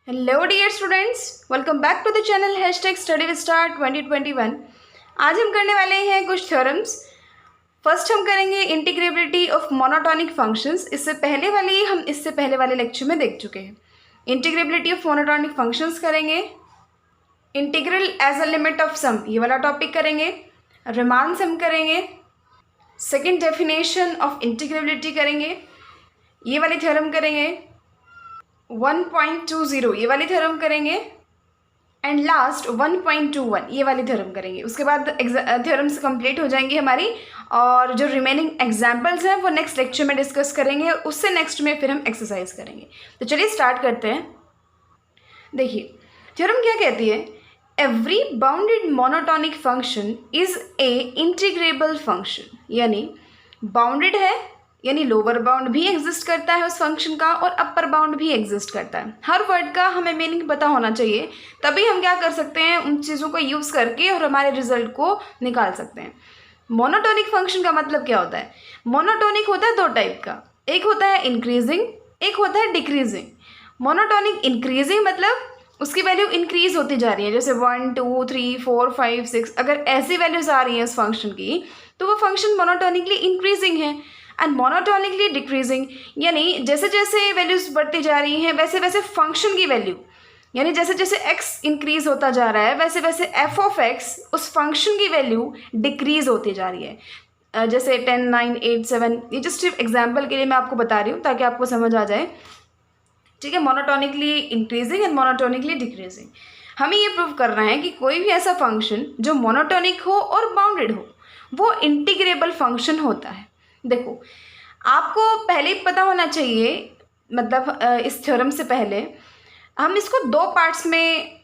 Hello dear students, welcome back to the channel hashtag study with star 2021। आज हम करने वाले हैं कुछ थ्योरम्स। फर्स्ट हम करेंगे इंटीग्रेबिलिटी ऑफ मोनोटोनिक फंक्शंस। इससे पहले वाले लेक्चर में देख चुके हैं। इंटीग्रेबिलिटी ऑफ मोनोटोनिक फंक्शंस करेंगे, integral as a limit of sum ये वाला टॉपिक करेंगे, रिमान सम करेंगे, सेकेंड डेफिनेशन ऑफ इंटीग्रेबिलिटी करेंगे, ये वाली थ्योरम करेंगे, 1.20 ये वाली थ्योरम करेंगे एंड लास्ट 1.21 ये वाली थ्योरम करेंगे। उसके बाद थ्योरम्स कंप्लीट हो जाएंगी हमारी, और जो रिमेनिंग एग्जाम्पल्स हैं वो नेक्स्ट लेक्चर में डिस्कस करेंगे। उससे नेक्स्ट में फिर हम एक्सरसाइज करेंगे। तो चलिए स्टार्ट करते हैं। देखिए थ्योरम क्या कहती है, every bounded monotonic function is a integrable function. यानी बाउंडेड है यानी लोअर बाउंड भी एग्जिस्ट करता है उस फंक्शन का और अपर बाउंड भी एग्जिस्ट करता है। हर वर्ड का हमें मीनिंग पता होना चाहिए, तभी हम क्या कर सकते हैं, उन चीज़ों को यूज़ करके और हमारे रिजल्ट को निकाल सकते हैं। मोनोटोनिक फंक्शन का मतलब क्या होता है? मोनोटोनिक होता है दो टाइप का, एक होता है इंक्रीजिंग, एक होता है डिक्रीजिंग। मोनोटोनिक इंक्रीजिंग मतलब उसकी वैल्यू इंक्रीज होती जा रही है, जैसे 1 2 3 4 5 6 अगर ऐसी वैल्यूज आ रही हैं उस फंक्शन की तो वो फंक्शन मोनोटोनिकली इंक्रीजिंग है। एंड मोनोटोनिकली डिक्रीजिंग यानी जैसे जैसे वैल्यूज बढ़ती जा रही हैं वैसे वैसे फंक्शन की वैल्यू, यानी जैसे जैसे x इंक्रीज होता जा रहा है वैसे वैसे f ऑफ x उस फंक्शन की वैल्यू डिक्रीज होती जा रही है। जैसे 10 9 8 7 ये जस्ट सिर्फ एग्जाम्पल के लिए मैं आपको बता रही हूँ ताकि आपको समझ आ जाए। ठीक है, monotonically increasing and monotonically decreasing. हमें ये प्रूव करना है कि कोई भी ऐसा फंक्शन जो मोनोटोनिक हो और बाउंडेड हो वो इंटीग्रेबल फंक्शन होता है। देखो आपको पहले ही पता होना चाहिए, मतलब इस थ्योरम से पहले हम इसको दो पार्ट्स में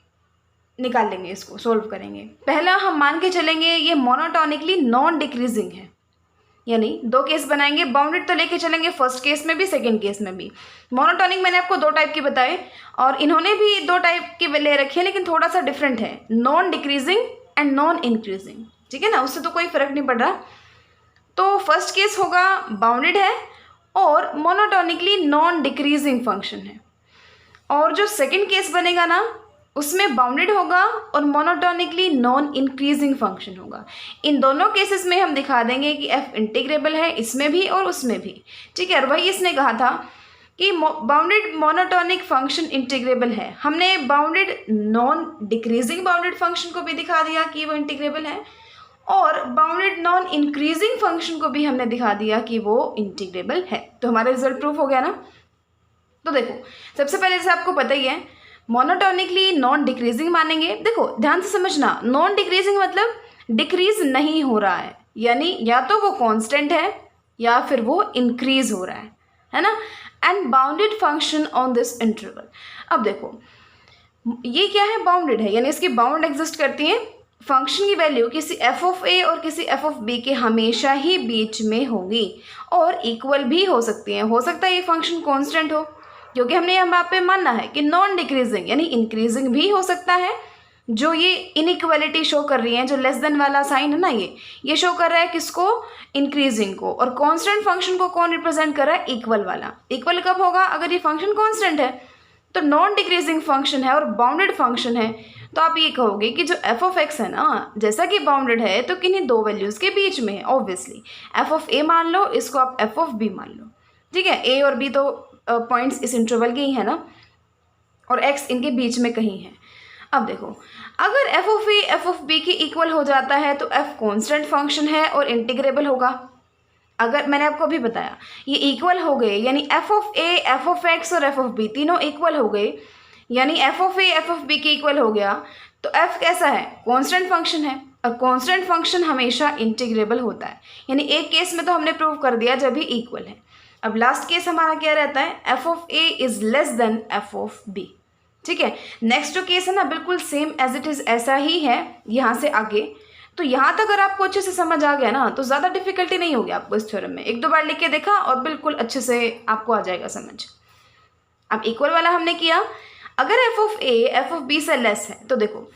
निकाल लेंगे, इसको सोल्व करेंगे। पहला हम मान के चलेंगे ये मोनोटोनिकली नॉन डिक्रीजिंग है, यानी दो केस बनाएंगे, बाउंडेड तो लेके चलेंगे फर्स्ट केस में भी सेकंड केस में भी। मोनोटोनिक मैंने आपको दो टाइप की बताए और इन्होंने भी दो टाइप की ले रखी है, लेकिन थोड़ा सा डिफरेंट है, non decreasing and non increasing. ठीक है ना, उससे तो कोई फर्क नहीं पड़ रहा। तो फर्स्ट केस होगा बाउंडेड है और मोनोटोनिकली नॉन डिक्रीजिंग फंक्शन है, और जो सेकंड केस बनेगा ना उसमें बाउंडेड होगा और मोनोटोनिकली नॉन इंक्रीजिंग फंक्शन होगा। इन दोनों केसेस में हम दिखा देंगे कि f इंटीग्रेबल है, इसमें भी और उसमें भी। ठीक है, और वही इसने कहा था कि बाउंडेड मोनोटोनिक फंक्शन इंटीग्रेबल है। हमने bounded non decreasing bounded function को भी दिखा दिया कि वो इंटीग्रेबल है, और बाउंडेड नॉन इंक्रीजिंग फंक्शन को भी हमने दिखा दिया कि वो इंटीग्रेबल है। तो हमारा रिजल्ट प्रूफ हो गया ना। तो देखो सबसे पहले जैसे आपको पता ही है मोनोटोनिकली नॉन डिक्रीजिंग मानेंगे। देखो ध्यान से समझना, नॉन डिक्रीजिंग मतलब डिक्रीज नहीं हो रहा है, यानी या तो वो कांस्टेंट है या फिर वो इंक्रीज हो रहा है ना। And bounded function on this interval. अब देखो ये क्या है, बाउंडेड है, यानी इसकी बाउंड एग्जिस्ट करती है। फंक्शन की वैल्यू किसी f ऑफ a और किसी f ऑफ b के हमेशा ही बीच में होगी और इक्वल भी हो सकती है। हो सकता है ये फंक्शन कांस्टेंट हो, क्योंकि हमने यहाँ पे मानना है कि नॉन डिक्रीजिंग यानी इंक्रीजिंग भी हो सकता है। जो ये इनइक्वालिटी शो कर रही है, जो लेस देन वाला साइन है ना, ये शो कर रहा है किसको, इंक्रीजिंग को। और कांस्टेंट फंक्शन को कौन रिप्रेजेंट कर रहा है, इक्वल वाला। इक्वल कब होगा, अगर ये फंक्शन कांस्टेंट है। तो नॉन डिक्रीजिंग फंक्शन है और बाउंडेड फंक्शन है, तो आप ये कहोगे कि जो f ऑफ x है ना, जैसा कि बाउंडेड है तो किन्हीं दो वैल्यूज़ के बीच में है। ऑब्वियसली f ऑफ a मान लो, इसको आप f ऑफ b मान लो। ठीक है, a और b तो पॉइंट्स इस इंटरवल के ही है ना, और x इनके बीच में कहीं है। अब देखो अगर f of a f of b के इक्वल हो जाता है तो f कॉन्स्टेंट फंक्शन है और इंटीग्रेबल होगा। अगर मैंने आपको अभी बताया ये इक्वल हो गए, यानी f of a f of x और f ऑफ b तीनों इक्वल हो गए, यानी f of a f of b के इक्वल हो गया, तो f कैसा है, कांस्टेंट फंक्शन है, और कांस्टेंट फंक्शन हमेशा इंटीग्रेबल होता है। यानी एक केस में तो हमने प्रूव कर दिया जब ही इक्वल है। अब लास्ट केस हमारा क्या रहता है, f of a is less then f of b। ठीक है, नेक्स्ट जो केस है ना बिल्कुल सेम एज इट इज़ ऐसा ही है यहाँ से आगे। तो यहाँ तक अगर आपको अच्छे से समझ आ गया ना तो ज़्यादा डिफिकल्टी नहीं होगी आपको इस थ्योरम में। एक दो बार लिख के देखा और बिल्कुल अच्छे से आपको आ जाएगा समझ। अब इक्वल वाला हमने किया, अगर f of a f of b से लेस है तो देखो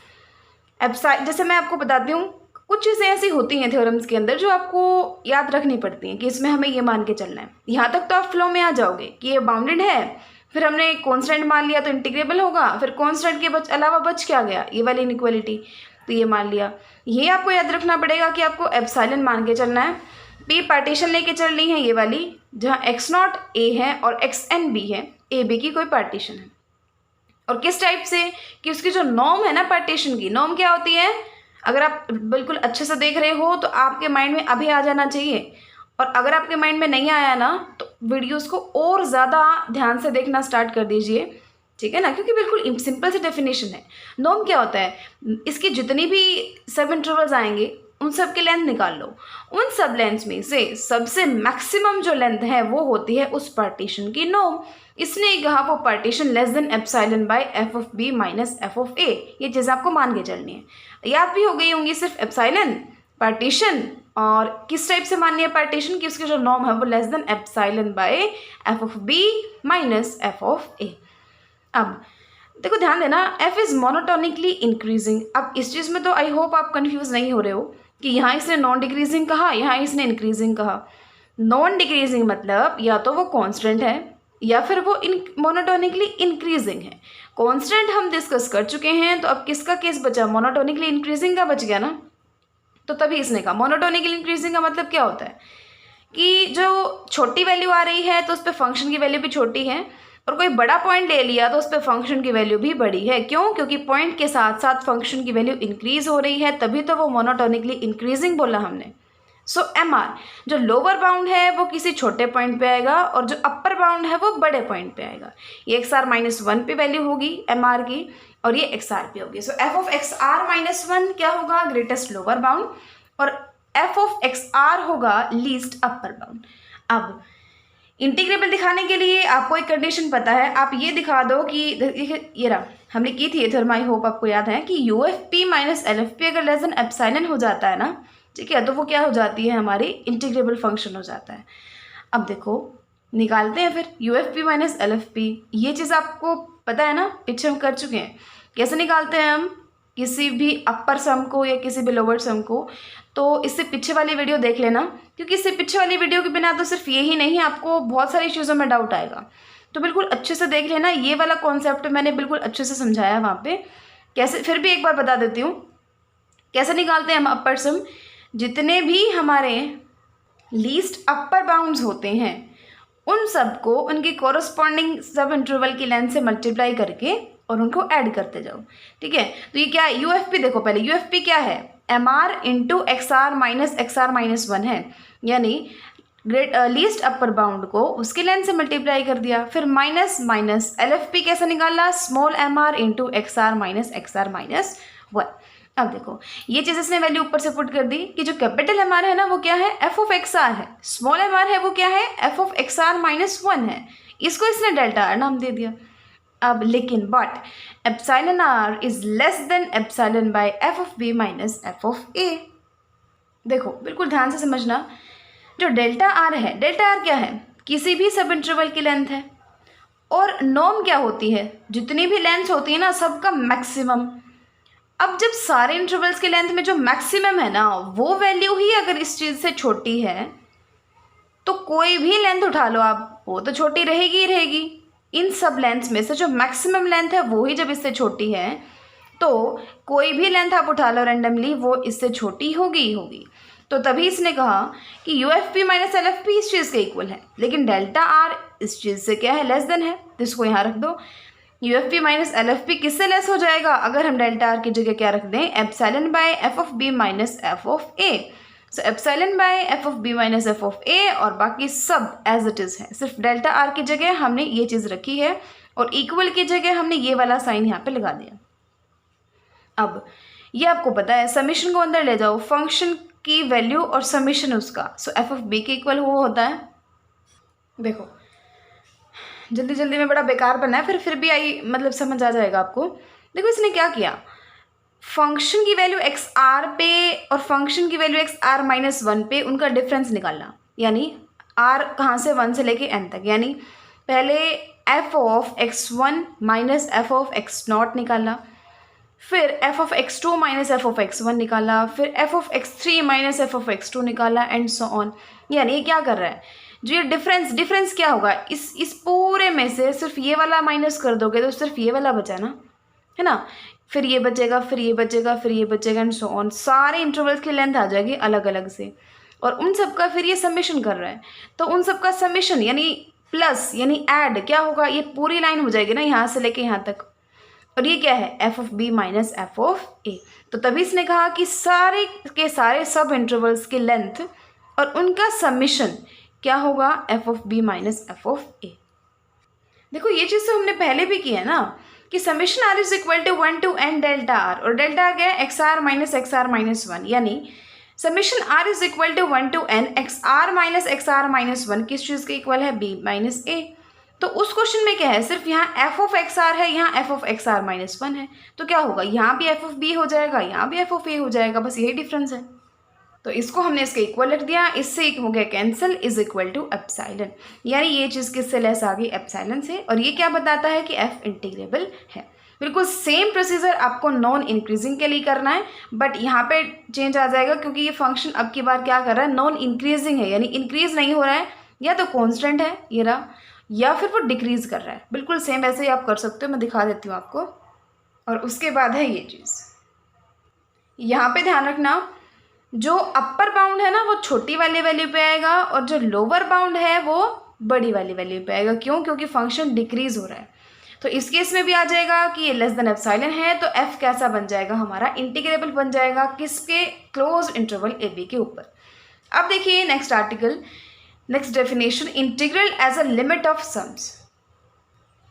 जैसे मैं आपको बताती हूँ, कुछ चीज़ें ऐसी होती हैं थ्योरम्स के अंदर जो आपको याद रखनी पड़ती हैं कि इसमें हमें ये मान के चलना है। यहाँ तक तो आप फ्लो में आ जाओगे कि ये बाउंडेड है, फिर हमने कांस्टेंट मान लिया तो इंटीग्रेबल होगा, फिर कांस्टेंट के अलावा बच क्या गया, ये वाली इनइक्वालिटी, तो ये मान लिया। ये आपको याद रखना पड़ेगा कि आपको एप्सिलॉन मान के चलना है। पी पार्टीशन लेके चलनी है ये वाली, जहाँ x0 a है और xn b है, ए बी की कोई पार्टीशन है। और किस टाइप से कि उसकी जो नॉर्म है ना पार्टीशन की, नॉर्म क्या होती है, अगर आप बिल्कुल अच्छे से देख रहे हो तो आपके माइंड में अभी आ जाना चाहिए, और अगर आपके माइंड में नहीं आया ना तो वीडियोस को और ज़्यादा ध्यान से देखना स्टार्ट कर दीजिए, ठीक है ना, क्योंकि बिल्कुल सिंपल सी डेफिनेशन है। नॉर्म क्या होता है, इसकी जितनी भी सब इंटरवल्स आएंगे उन सब की लेंथ निकाल लो, उन सब लेंथ में से सबसे मैक्सिमम जो लेंथ है वो होती है उस पार्टीशन की नॉर्म। इसने कहा वो partition less than epsilon by F of B minus F of A. ये चीज़ आपको मान के चलनी है। याद भी हो गई होंगी सिर्फ एप्सिलॉन, पार्टीशन, और किस टाइप से माननी है पार्टीशन की उसकी जो नॉर्म है वो less than epsilon by F of B minus F of A. अब देखो ध्यान देना, f इज़ मोनोटोनिकली इंक्रीजिंग। अब इस चीज़ में तो आई होप आप कंफ्यूज नहीं हो रहे हो कि यहाँ इसने नॉन डिक्रीजिंग कहा, यहाँ इसने इंक्रीजिंग कहा। नॉन डिक्रीजिंग मतलब या तो वो कांस्टेंट है या फिर वो मोनोटोनिकली इंक्रीजिंग है। कांस्टेंट हम डिस्कस कर चुके हैं, तो अब किसका केस बचा, मोनोटोनिकली इंक्रीजिंग का बच गया ना। तो तभी इसने कहा मोनोटोनिकली इंक्रीजिंग का मतलब क्या होता है कि जो छोटी वैल्यू आ रही है तो उस पर फंक्शन की वैल्यू भी छोटी है, और कोई बड़ा पॉइंट ले लिया तो उस पर फंक्शन की वैल्यू भी बड़ी है। क्यों? क्योंकि पॉइंट के साथ साथ फंक्शन की वैल्यू इंक्रीज हो रही है, तभी तो वो मोनोटोनिकली इंक्रीजिंग बोला हमने। सो MR जो लोअर बाउंड है वो किसी छोटे पॉइंट पे आएगा, और जो अपर बाउंड है वो बड़े पॉइंट पे आएगा। ये XR-1 पे वैल्यू होगी MR की, और ये XR पे होगी। सो f ऑफ XR-1 क्या होगा, ग्रेटेस्ट लोअर बाउंड, और f ऑफ XR होगा लीस्ट अपर बाउंड। अब इंटीग्रेबल दिखाने के लिए आपको एक कंडीशन पता है, आप ये दिखा दो कि ये रहा, हमने की थी ये थ्योरम, आई होप आपको याद है कि UFP माइनस LFP अगर लेस देन एप्सिलॉन हो जाता है ना, ठीक है, तो वो क्या हो जाती है, हमारी इंटीग्रेबल फंक्शन हो जाता है। अब देखो निकालते हैं फिर UFP माइनस LFP। ये चीज़ आपको पता है ना, पीछे हम कर चुके हैं। कैसे निकालते हैं हम किसी भी अपर सम को या किसी भी लोअर सम को, तो इससे पीछे वाली वीडियो देख लेना, क्योंकि इससे पीछे वाली वीडियो के बिना तो सिर्फ ये ही नहीं, आपको बहुत सारी चीज़ों में डाउट आएगा, तो बिल्कुल अच्छे से देख लेना। ये वाला कॉन्सेप्ट मैंने बिल्कुल अच्छे से समझाया वहाँ पे। कैसे, फिर भी एक बार बता देती हूँ कैसे निकालते हैं हम अपर सम। जितने भी हमारे लीस्ट अपर बाउंड्स होते हैं उन सबको उनकी कॉरस्पॉन्डिंग सब इंटरवल की लेंथ से मल्टीप्लाई करके और उनको ऐड करते जाओ, ठीक है। तो ये क्या है, UFP देखो पहले, UFP क्या है, MR इंटू XR-1 है, यानी लीस्ट अपर बाउंड को उसके लेंथ से मल्टीप्लाई कर दिया, फिर माइनस माइनस LFP कैसे निकाला, स्मॉल MR इंटू XR-1। अब देखो ये चीज़ इसने वैल्यू ऊपर से पुट कर दी कि जो कैपिटल MR है ना वो क्या है, f ऑफ XR है, स्मॉल MR है वो क्या है, f ऑफ XR-1 है, इसको इसने डेल्टा R नाम दे दिया। अब लेकिन but epsilon R is less than epsilon by F of B minus F of A. देखो बिल्कुल ध्यान से समझना, जो डेल्टा R है, डेल्टा R क्या है, किसी भी सब इंटरवल की लेंथ है, और नॉर्म क्या होती है, जितनी भी लेंथ होती है ना सबका मैक्सिमम। अब जब सारे इंटरवल्स के लेंथ में जो मैक्सिमम है ना वो वैल्यू ही अगर इस चीज़ से छोटी है तो कोई भी लेंथ उठा लो आप, वो तो छोटी रहेगी ही रहेगी। इन सब लेंथ्स में से जो मैक्सिमम लेंथ है वो ही जब इससे छोटी है तो कोई भी लेंथ आप उठा लो रैंडमली, वो इससे छोटी होगी ही होगी। तो तभी इसने कहा कि UFP माइनस LFP इस चीज़ के इक्वल है, लेकिन डेल्टा R इस चीज़ से क्या है, लेस देन है, तो इसको यहाँ रख दो। UFP माइनस LFP किससे लेस हो जाएगा अगर हम डेल्टा R की जगह क्या रख दें, epsilon by F of B minus F of A. So epsilon by F of B minus F of A, और बाकी सब एज इट इज़ है, सिर्फ डेल्टा R की जगह हमने ये चीज़ रखी है, और इक्वल की जगह हमने ये वाला साइन यहाँ पे लगा दिया। अब ये आपको पता है, समीशन को अंदर ले जाओ, फंक्शन की वैल्यू और समीशन उसका, सो एफ ऑफ बी के इक्वल वो होता है। देखो जल्दी जल्दी में बड़ा बेकार बना है, फिर भी आई मतलब समझ आ जाएगा आपको। देखो इसने क्या किया, फंक्शन की वैल्यू XR पे और फंक्शन की वैल्यू XR-1 पे उनका डिफरेंस निकालना, यानी R कहाँ से 1 से लेके n तक, यानी पहले f of x1 minus f of x0 निकाला, फिर f of x2 minus f of x1 निकाला, फिर f of x3 minus f of x2 निकाला, एंड सो ऑन। यानी ये क्या कर रहा है, जो ये डिफरेंस क्या होगा, इस पूरे में से सिर्फ ये वाला माइनस कर दोगे तो सिर्फ ये वाला बचा ना, है ना। फिर ये बचेगा, फिर ये बचेगा, फिर ये बचेगा एंड सो ऑन। सारे इंटरवल्स की लेंथ आ जाएगी अलग अलग से, और उन सब का फिर ये समेशन कर रहा है, तो उन सब का समेशन यानी प्लस यानी ऐड क्या होगा, ये पूरी लाइन हो जाएगी ना यहाँ से लेके यहाँ तक। और ये क्या है, F of B minus F of A. तो तभी इसने कहा कि सारे के सारे सब इंटरवल्स की लेंथ और उनका समेशन क्या होगा, F of B minus F of A. देखो ये चीज़ तो हमने पहले भी की है ना, कि summation are is equal to 1 to n delta r, और डेल्टा आ गया एक्स आर माइनस 1, यानी summation are is equal to 1 to n x r minus 1 किस चीज़ के इक्वल है, b माइनस ए। तो उस क्वेश्चन में क्या है, सिर्फ यहाँ एफ ऑफ एक्स आर है, यहाँ f of x r minus 1 है, तो क्या होगा, यहाँ भी एफ ऑफ बी हो जाएगा, यहाँ भी एफ ऑफ ए हो जाएगा, बस यही डिफरेंस है। तो इसको हमने इसके इक्वल रख दिया, इससे एक हो गया cancel, is equal to epsilon, यानी ये चीज़ किससे लेस आ गई, एप्साइलन से। और ये क्या बताता है कि एफ इंटीग्रेबल है। बिल्कुल सेम प्रोसीजर आपको नॉन इंक्रीजिंग के लिए करना है, बट यहाँ पे चेंज आ जाएगा क्योंकि ये फंक्शन अब की बार क्या कर रहा है, नॉन इंक्रीजिंग है, यानी इंक्रीज नहीं हो रहा है, या तो कॉन्स्टेंट है ये रहा, या फिर वो डिक्रीज कर रहा है। बिल्कुल सेम ऐसे ही आप कर सकते हो, मैं दिखा देती हूँ आपको। और उसके बाद है ये चीज़, यहाँ पे ध्यान रखना, जो अपर बाउंड है ना वो छोटी वाली वैल्यू पे आएगा, और जो लोअर बाउंड है वो बड़ी वाली वैल्यू पे आएगा। क्यों, क्योंकि फंक्शन डिक्रीज हो रहा है। तो इस केस में भी आ जाएगा कि ये लेस देन एप्सिलॉन है, तो एफ कैसा बन जाएगा हमारा, इंटीग्रेबल बन जाएगा, किसके, क्लोज इंटरवल ए बी के ऊपर। अब देखिए next article, next definition, integral as a limit of sums.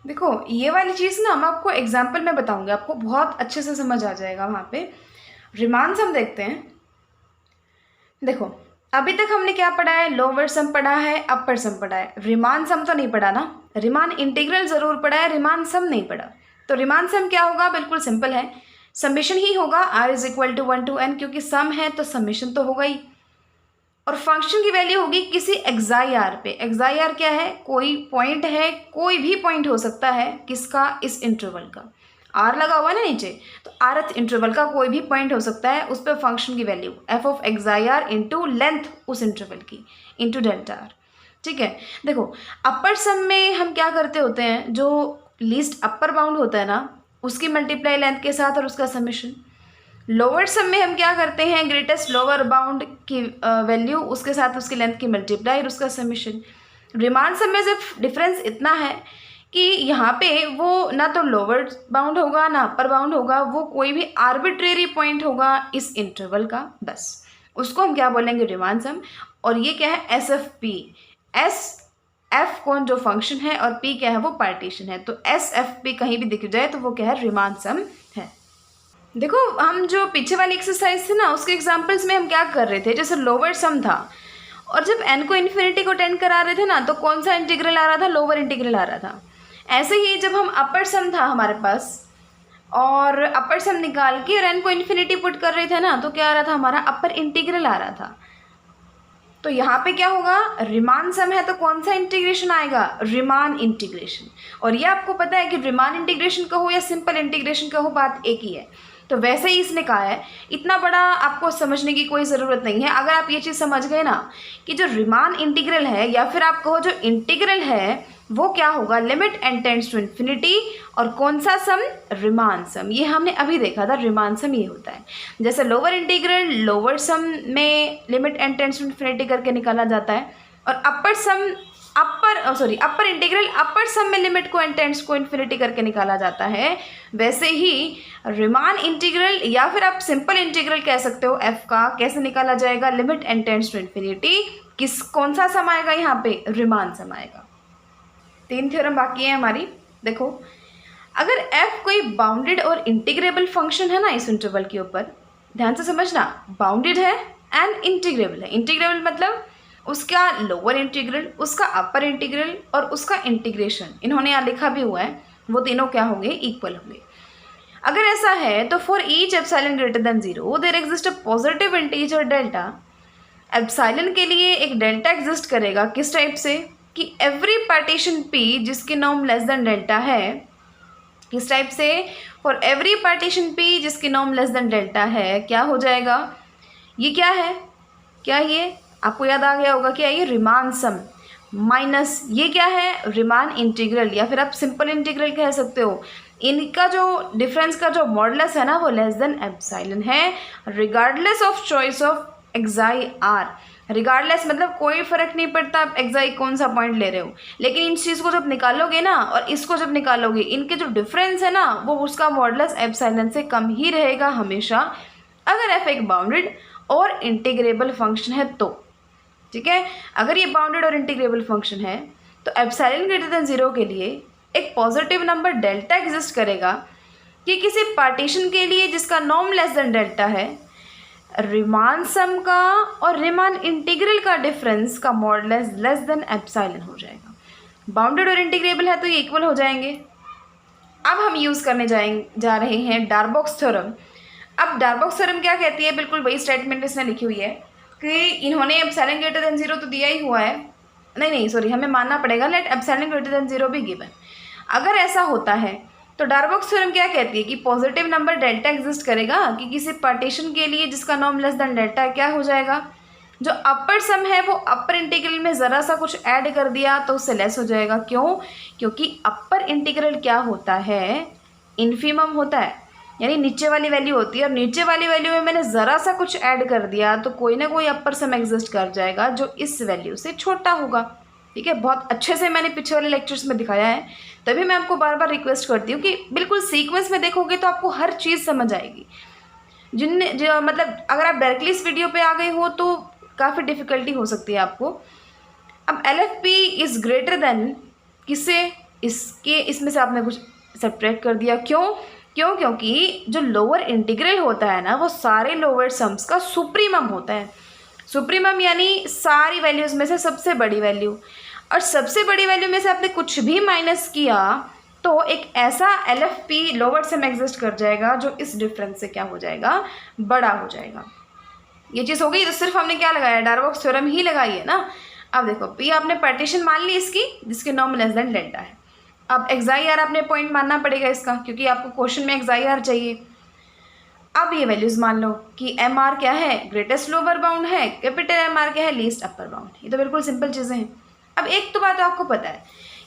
देखो ये वाली चीज़ ना मैं आपको एग्जाम्पल में बताऊंगी, आपको बहुत अच्छे से समझ आ जाएगा। वहाँ पे रिमान सम देखते हैं। देखो अभी तक हमने क्या पढ़ा है, लोअर सम पढ़ा है, अपर सम पढ़ा है, रिमान सम तो नहीं पढ़ा ना, रिमान इंटीग्रल ज़रूर पढ़ा है, रिमान सम नहीं पढ़ा। तो रिमान सम क्या होगा, बिल्कुल सिंपल है, समेशन ही होगा, r is equal to 1 to n, क्योंकि सम है तो समेशन तो होगा ही, और फंक्शन की वैल्यू होगी किसी एक्साई आर पे। एक्साई आर क्या है, कोई पॉइंट है, कोई भी पॉइंट हो सकता है, किसका, इस इंटरवल का, आर लगा हुआ है ना नीचे, तो आरथ इंटरवल का कोई भी पॉइंट हो सकता है, उस पर फंक्शन की value f of xi r into length उस इंटरवल की इंटू डेल्टा आर। ठीक है, देखो अपर सम में हम क्या करते होते हैं, जो लीस्ट अपर बाउंड होता है ना उसकी मल्टीप्लाई लेंथ के साथ और उसका समेशन। लोअर सम में हम क्या करते हैं, ग्रेटेस्ट लोअर बाउंड की वैल्यू उसके साथ उसकी लेंथ की मल्टीप्लाई और उसका समेशन। रिमान सम में सिर्फ डिफरेंस इतना है कि यहाँ पे वो ना तो लोअर बाउंड होगा ना अपर बाउंड होगा, वो कोई भी आर्बिट्रेरी पॉइंट होगा इस इंटरवल का, बस उसको हम क्या बोलेंगे, रिमान सम। और ये क्या है, S F P, S F कौन जो फंक्शन है और पी क्या है वो पार्टीशन है, तो एस एफ पी कहीं भी दिख जाए तो वो क्या है, रिमान सम है। देखो हम जो पीछे वाली एक्सरसाइज थी ना उसके एग्जाम्पल्स में हम क्या कर रहे थे, जैसे लोअर सम था और जब एन को इन्फिनिटी को टेंड करा रहे थे ना तो कौन सा इंटीग्रल आ रहा था, लोअर इंटीग्रल आ रहा था। ऐसे ही जब हम अपर सम था हमारे पास और अपर सम निकाल के और एन को इन्फिनिटी पुट कर रहे थे ना तो क्या आ रहा था, हमारा अपर इंटीग्रल आ रहा था। तो यहाँ पे क्या होगा, रिमान सम है तो कौन सा इंटीग्रेशन आएगा, रिमान इंटीग्रेशन। और ये आपको पता है कि रिमान इंटीग्रेशन कहो या सिंपल इंटीग्रेशन कहो बात एक ही है। तो वैसे ही इसने कहा है, इतना बड़ा आपको समझने की कोई ज़रूरत नहीं है। अगर आप ये चीज़ समझ गए ना कि जो रिमान इंटीग्रल है या फिर आप कहो जो इंटीग्रल है वो क्या होगा, limit n tends to infinity, और कौन सा सम, रिमान सम। ये हमने अभी देखा था, रिमान सम ये होता है। जैसे लोअर इंटीग्रल लोअर सम में limit n tends to infinity करके निकाला जाता है, और अपर सम अपर इंटीग्रल अपर सम में लिमिट को एंड टेंड्स को इन्फिनिटी करके निकाला जाता है। वैसे ही रिमान इंटीग्रल या फिर आप सिंपल इंटीग्रल कह सकते हो एफ का, कैसे निकाला जाएगा, limit n tends to infinity, कौन सा सम आएगा यहाँ पे, रिमान सम आएगा। 3 थ्योरम बाकी है हमारी। देखो अगर f कोई बाउंडेड और इंटीग्रेबल फंक्शन है ना इस इंटरवल के ऊपर, ध्यान से समझना, बाउंडेड है एंड इंटीग्रेबल है। इंटीग्रेबल मतलब उसका लोअर इंटीग्रल, उसका अपर इंटीग्रल और उसका इंटीग्रेशन, इन्होंने यहाँ लिखा भी हुआ है, वो तीनों क्या होंगे, इक्वल होंगे। अगर ऐसा है तो for each epsilon greater than 0 there exist a positive integer delta. Epsilon के लिए एक डेल्टा एग्जिस्ट करेगा, किस टाइप से, कि एवरी पार्टीशन p जिसकी नॉर्म लेस देन डेल्टा है, किस टाइप से, फॉर एवरी पार्टीशन p जिसकी नॉर्म लेस देन डेल्टा है, क्या हो जाएगा, ये क्या है, क्या ये आपको याद आ गया होगा, क्या ये रिमान सम। माइनस ये क्या है, रिमान इंटीग्रल या फिर आप सिंपल इंटीग्रल कह सकते हो। इनका जो डिफरेंस का जो मॉडुलस है ना वो लेस देन एप्सिलॉन है, regardless of choice of xi r. Regardless मतलब कोई फर्क नहीं पड़ता आप एक्साई कौन सा पॉइंट ले रहे हो, लेकिन इन चीज़ को जब निकालोगे ना और इसको जब निकालोगे, इनके जो डिफरेंस है ना वो उसका मॉडुलस एप्सिलॉन से कम ही रहेगा हमेशा, अगर एफ एक बाउंडेड और इंटीग्रेबल फंक्शन है तो। ठीक है, अगर ये बाउंडेड और इंटीग्रेबल फंक्शन है तो एप्सिलॉन ग्रेटर देन 0 के लिए एक पॉजिटिव नंबर डेल्टा एग्जिस्ट करेगा कि किसी पार्टीशन के लिए जिसका नॉर्म लेस देन डेल्टा है, रिमान सम का और रिमान इंटीग्रल का डिफरेंस का मॉडुलस लेस देन एप्सिलॉन हो जाएगा। बाउंडेड और इंटीग्रेबल है तो ये इक्वल हो जाएंगे। अब हम यूज़ करने जा रहे हैं डार्बॉक्स थ्योरम। अब डार्बॉक्स थ्योरम क्या कहती है, बिल्कुल वही स्टेटमेंट इसने लिखी हुई है कि इन्होंने एप्सिलॉन ग्रेटर देन 0 तो दिया ही हुआ है, नहीं सॉरी, हमें मानना पड़ेगा लेट एप्सिलॉन ग्रेटर देन 0 भी गिवन। अगर ऐसा होता है तो डार्बॉक्स थ्योरम क्या कहती है कि पॉजिटिव नंबर डेल्टा एग्जिस्ट करेगा कि किसी पार्टीशन के लिए जिसका नॉर्म लेस देन डेल्टा क्या हो जाएगा, जो अपर सम है वो अपर इंटीग्रल में ज़रा सा कुछ ऐड कर दिया तो उससे लेस हो जाएगा। क्यों? क्योंकि अपर इंटीग्रल क्या होता है, इन्फीमम होता है, यानी नीचे वाली वैल्यू होती है, और नीचे वाली वैल्यू में मैंने ज़रा सा कुछ ऐड कर दिया तो कोई ना कोई अपर सम एग्जिस्ट कर जाएगा जो इस वैल्यू से छोटा होगा। ठीक है, बहुत अच्छे से मैंने पीछे वाले लेक्चर्स में दिखाया है, तभी मैं आपको बार बार रिक्वेस्ट करती हूँ कि बिल्कुल सीक्वेंस में देखोगे तो आपको हर चीज़ समझ आएगी। जो मतलब अगर आप डायरेक्टली इस वीडियो पे आ गए हो तो काफ़ी डिफ़िकल्टी हो सकती है आपको। अब L F P is greater than किससे, इसमें से आपने कुछ सब्ट्रैक्ट कर दिया। क्योंकि जो लोअर इंटीग्रल होता है ना वो सारे लोअर सम्स का सुप्रीमम होता है। सुप्रीमम यानी सारी वैल्यूज़ में से सबसे बड़ी वैल्यू, और सबसे बड़ी वैल्यू में से आपने कुछ भी माइनस किया तो एक ऐसा L F P lower sum exist कर जाएगा जो इस डिफरेंस से क्या हो जाएगा, बड़ा हो जाएगा। ये चीज़ हो गई। तो सिर्फ हमने क्या लगाया, डार्बॉक्स थ्योरम ही लगाई है ना। अब देखो पी आपने पार्टीशन मान ली इसकी जिसके नॉर्म लेस देन डेल्टा है। अब एक्साई आर आपने पॉइंट मानना पड़ेगा इसका, क्योंकि आपको क्वेश्चन में एक्साई आर चाहिए। अब ये वैल्यूज़ मान लो कि एम आर क्या है, ग्रेटेस्ट लोअर बाउंड है, कैपिटल एम आर क्या है, लीस्ट अपर बाउंड। ये तो बिल्कुल सिंपल चीज़ें हैं। अब एक तो बात आपको पता है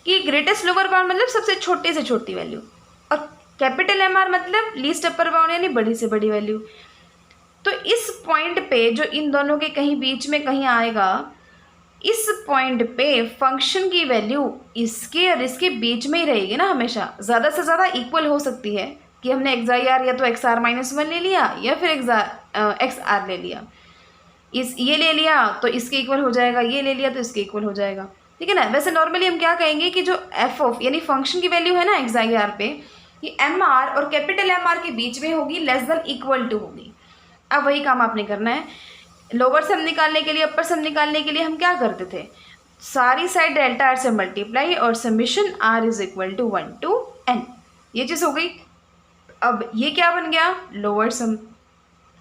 कि ग्रेटेस्ट लोअर बाउंड मतलब सबसे छोटी से छोटी वैल्यू, और कैपिटल एम आर मतलब लीस्ट अपर बाउंड यानी बड़ी से बड़ी वैल्यू। तो इस पॉइंट पे जो इन दोनों के कहीं बीच में कहीं आएगा, इस पॉइंट पे फंक्शन की वैल्यू इसके और इसके बीच में ही रहेगी ना हमेशा। ज़्यादा से ज़्यादा इक्वल हो सकती है कि हमने एक्साई आर या तो एक्स आर -1 ले लिया या फिर एक्स आर ले लिया, ये ले लिया तो इसके इक्वल हो जाएगा, ये ले लिया तो इसके इक्वल हो जाएगा। ठीक है ना। वैसे नॉर्मली हम क्या कहेंगे कि जो एफ ऑफ यानी फंक्शन की वैल्यू है ना एक्साई आर पे, ये एम आर और कैपिटल एम आर के बीच में होगी, लेस देन इक्वल टू होगी। अब वही काम आपने करना है। लोअर सम निकालने के लिए, अपर सम निकालने के लिए हम क्या करते थे, सारी साइड डेल्टा आर से मल्टीप्लाई और summation are is equal to 1 to n। ये चीज़ हो गई। अब ये क्या बन गया, लोअर सम,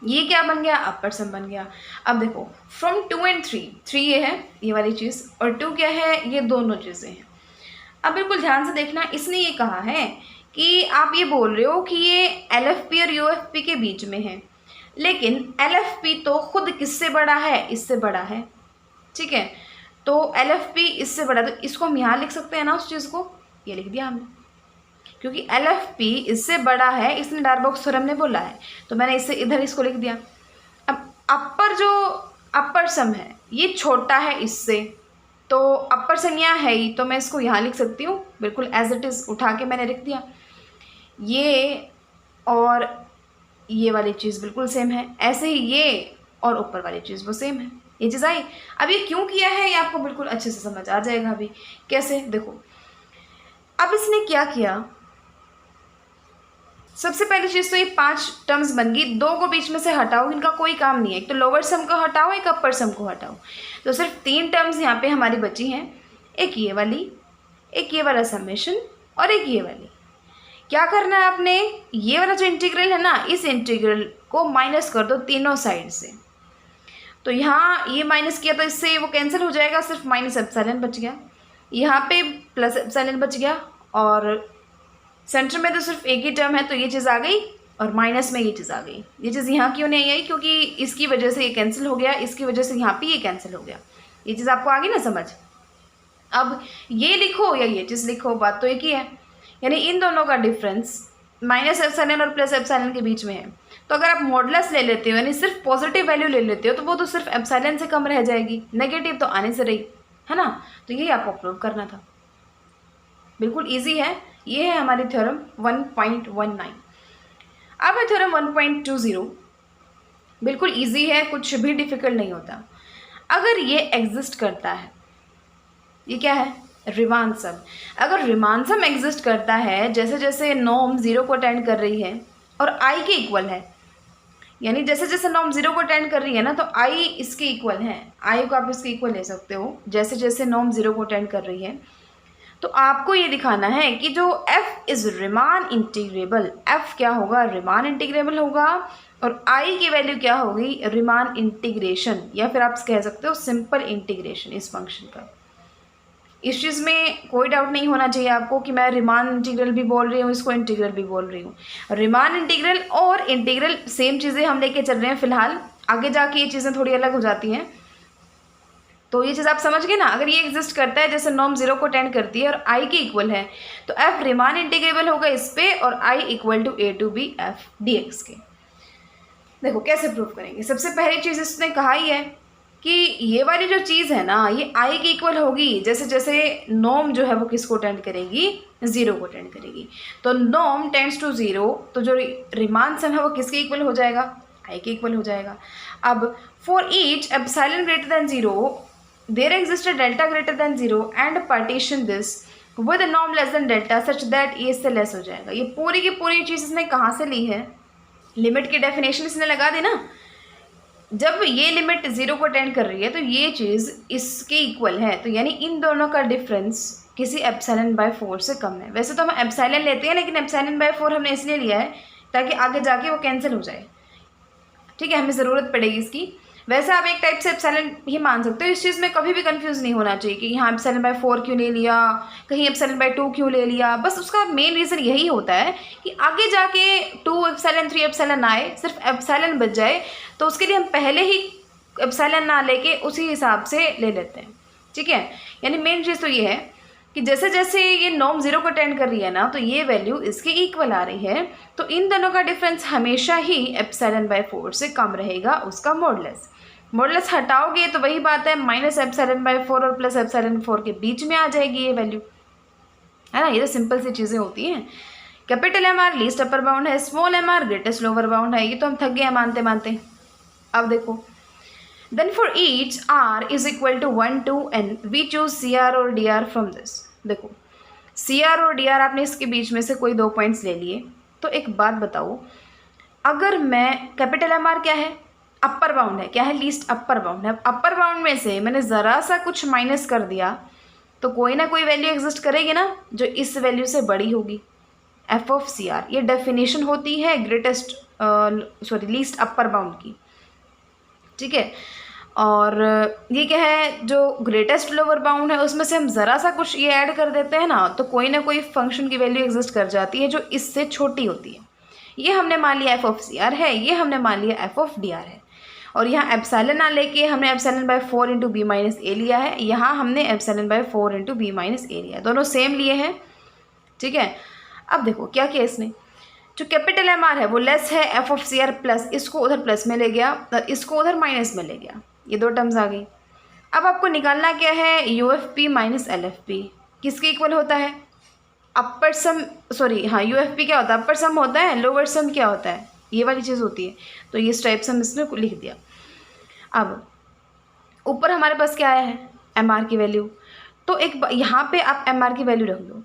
ये क्या बन गया, अपर सम बन गया। अब देखो फ्रॉम 2 and 3 ये है ये वाली चीज़, और 2 क्या है, ये दोनों चीज़ें हैं। अब बिल्कुल ध्यान से देखना, इसने ये कहा है कि आप ये बोल रहे हो कि ये एल एफ पी और यू एफ पी के बीच में है, लेकिन एल एफ पी तो खुद किससे बड़ा है, इससे बड़ा है। ठीक है, तो एल एफ पी इससे बड़ा, तो इसको हम यहाँ लिख सकते हैं ना, उस चीज़ को ये लिख दिया हमने, क्योंकि एल एफ पी इससे बड़ा है, इसने डार्बॉक्स थ्योरम ने बोला है, तो मैंने इससे इधर इसको लिख दिया। अब अपर जो अपर सम है ये छोटा है इससे, तो अपर सम यहाँ है ही, तो मैं इसको यहाँ लिख सकती हूँ, बिल्कुल एज इट इज़ उठा के मैंने लिख दिया। ये और ये वाली चीज़ बिल्कुल सेम है, ऐसे ही ये और ऊपर वाली चीज़ वो सेम है। ये चीज़ आई। अब ये क्यों किया है ये आपको बिल्कुल अच्छे से समझ आ जाएगा। अभी कैसे, देखो अब इसने क्या किया, सबसे पहली चीज़ तो ये 5 टर्म्स बन गई, 2 को बीच में से हटाओ, इनका कोई काम नहीं है। एक तो लोअर सम को हटाओ, एक अपर सम को हटाओ, तो सिर्फ 3 टर्म्स यहाँ पे हमारी बची हैं, एक ये वाली, एक ये वाला समेशन और एक ये वाली। क्या करना है आपने, ये वाला जो इंटीग्रल है ना, इस इंटीग्रल को माइनस कर दो तीनों साइड से। तो यहाँ ये माइनस किया तो इससे वो कैंसिल हो जाएगा, सिर्फ माइनस एप्सिलॉन बच गया, यहाँ पे प्लस एप्सिलॉन बच गया, और सेंटर में तो सिर्फ एक ही टर्म है तो ये चीज़ आ गई, और माइनस में ये चीज़ आ गई। ये चीज़ यहाँ क्यों नहीं आई, क्योंकि इसकी वजह से ये कैंसिल हो गया, इसकी वजह से यहाँ पे ये कैंसिल हो गया। ये चीज़ आपको आ गई ना समझ। अब ये लिखो या ये चीज़ लिखो, बात तो एक ही है। यानी इन दोनों का डिफरेंस माइनस एप्सिलॉन और प्लस एप्सिलॉन के बीच में है। तो अगर आप मॉडुलस ले लेते हो यानी सिर्फ पॉजिटिव वैल्यू ले लेते हो तो वो तो सिर्फ एप्सिलॉन से कम रह जाएगी, नेगेटिव तो आने से रही है ना। तो यही आपको प्रूव करना था, बिल्कुल इजी है। ये है हमारी थ्योरम 1.19। अब है थ्योरम 1.20। बिल्कुल इजी है, कुछ भी डिफिकल्ट नहीं होता। अगर ये एग्जिस्ट करता है, ये क्या है, रिमान सम। अगर रिमान सम एग्जिस्ट करता है, जैसे जैसे नॉर्म 0 को टेंड कर रही है और आई के इक्वल है, यानी जैसे जैसे नॉर्म 0 को टेंड कर रही है ना, तो आई इसके इक्वल है, आई को आप इसके इक्वल ले सकते हो जैसे जैसे नॉर्म 0 को टेंड कर रही है। तो आपको ये दिखाना है कि जो f is Riemann integrable, f क्या होगा, रिमान इंटीग्रेबल होगा, और i की वैल्यू क्या होगी, रिमान इंटीग्रेशन, या फिर आप कह सकते हो सिंपल इंटीग्रेशन इस फंक्शन का। इस चीज़ में कोई डाउट नहीं होना चाहिए आपको कि मैं रिमान इंटीग्रल भी बोल रही हूँ, इसको इंटीग्रल भी बोल रही हूँ। रिमान इंटीग्रल और इंटीग्रल सेम चीज़ें हम लेके चल रहे हैं फिलहाल, आगे जाके ये चीज़ें थोड़ी अलग हो जाती हैं। तो ये चीज़ आप समझ गए ना। अगर ये एग्जिस्ट करता है, जैसे नॉर्म 0 को टेंड करती है और आई के इक्वल है, तो f रिमान इंटीग्रेबल होगा इस पे और i equal to a to b f dx के। देखो कैसे प्रूव करेंगे। सबसे पहली चीज़ इसने कहा ही है कि ये वाली जो चीज़ है ना, ये i के इक्वल होगी जैसे जैसे नॉर्म जो है वो किसको टेंड करेगी, 0 को टेंड करेगी। तो नॉर्म टेंड्स टू 0, तो जो रिमान सम है वो किसके इक्वल हो जाएगा, i के इक्वल हो जाएगा। अब for each epsilon greater than 0 there exists a delta greater than 0 and partition this with a norm less than delta such that ये इससे लेस हो जाएगा। ये पूरी की पूरी चीज़ इसने कहाँ से ली है, लिमिट की डेफिनेशन इसने लगा दी ना। जब ये लिमिट 0 को टेंड कर रही है तो ये चीज़ इसके इक्वल है, तो यानी इन दोनों का डिफरेंस किसी एप्सिलॉन बाय 4 से कम है। वैसे तो हम एप्सिलॉन लेते हैं, लेकिन एप्सिलॉन बाय 4 हमने इसलिए लिया है ताकि आगे जाके वो कैंसिल हो जाए, ठीक है, हमें ज़रूरत पड़ेगी इसकी। वैसे आप एक टाइप से एप्सिलॉन ही मान सकते हो। इस चीज़ में कभी भी कंफ्यूज नहीं होना चाहिए कि यहाँ एप्सिलॉन बाय 4 क्यों ले लिया, कहीं एप्सिलॉन बाय 2 क्यों ले लिया। बस उसका मेन रीज़न यही होता है कि आगे जाके 2 एप्सिलॉन 3 एप्सिलॉन आए, सिर्फ एप्सिलॉन बच जाए, तो उसके लिए हम पहले ही एप्सिलॉन ना लेके उसी हिसाब से ले लेते हैं, ठीक है। यानी मेन चीज़ तो ये है कि जैसे जैसे ये नॉर्म 0 को टेंड कर रही है ना, तो ये वैल्यू इसके इक्वल आ रही है, तो इन दोनों का डिफरेंस हमेशा ही एप्सिलॉन बाय 4 से कम रहेगा उसका मॉडुलस। मॉडुलस हटाओगे तो वही बात है, माइनस एप्सिलॉन बाय 4 और प्लस एप्सिलॉन 4 के बीच में आ जाएगी ये वैल्यू, है ना। ये तो सिंपल सी चीज़ें होती हैं। Capital M R least upper bound है, small M R greatest lower bound है। ये तो हम थक गए हैं मानते मानते। अब देखो, then for each r is equal to 1 to n we choose CR और DR फ्रॉम दिस। देखो CR और DR आपने इसके बीच में से कोई 2 पॉइंट्स ले लिए, तो एक बात बताओ, अगर मैं कैपिटल एम आर क्या है, अपर बाउंड है, क्या है, लीस्ट अपर बाउंड है। अपर बाउंड में से मैंने ज़रा सा कुछ माइनस कर दिया तो कोई ना कोई वैल्यू एग्जिस्ट करेगी ना जो इस वैल्यू से बड़ी होगी, f ऑफ CR। ये डेफिनेशन होती है ग्रेटेस्ट लीस्ट अपर बाउंड की, ठीक है। और ये क्या है, जो ग्रेटेस्ट लोअर बाउंड है उसमें से हम ज़रा सा कुछ ये ऐड कर देते हैं ना, तो कोई ना कोई फंक्शन की वैल्यू एग्जिस्ट कर जाती है जो इससे छोटी होती है। ये हमने मान लिया f ऑफ CR है, ये हमने मान लिया f ऑफ DR है, और यहाँ एप्सिलॉन ना लेके हमने epsilon by 4 into B minus A लिया है, यहाँ हमने epsilon by 4 into B minus A लिया है, दोनों सेम लिए हैं, ठीक है। अब देखो क्या किया इसने, जो कैपिटल एम आर है वो लेस है f ऑफ CR प्लस, इसको उधर प्लस में ले गया, इसको उधर माइनस में ले गया, ये 2 टर्म्स आ गई। अब आपको निकालना क्या है, UFP माइनस LFP किसके इक्वल होता है, अपर सम, UFP क्या होता है, अपर सम होता है, लोअर सम क्या होता है, ये वाली चीज़ होती है। तो ये टाइप सम इसमें लिख दिया। अब ऊपर हमारे पास क्या आया है, MR की वैल्यू, तो एक यहाँ पे आप MR की वैल्यू रख लो।